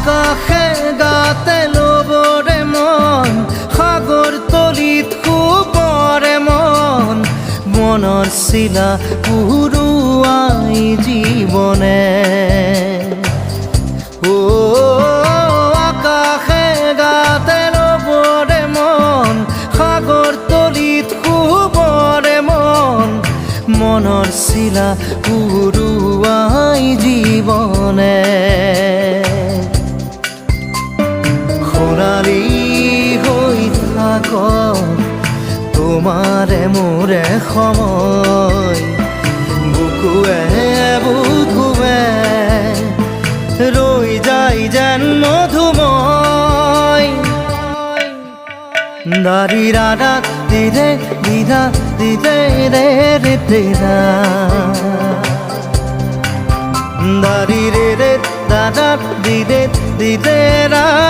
আকাশে গাতে ল'বৰে মন সাগৰ তলিত শুবৰে মন মনৰ চিলা উৰুৱাই জীৱনে আকাশে গাতে ল'বৰে মন সাগৰ তলিত শুবৰে মন মনৰ চিলা উৰুৱাই জীৱনে খৰালি হৈ থাক তোমাৰে মোৰে সময় বুকুৱে বুকুৱে ৰৈ যায় যেন মধুময় দাৰি ৰাধা দিদে দিদা দিদে ৰে ৰে তেৰা দাৰি ৰে ৰে দাদা দিদে দিদে ৰা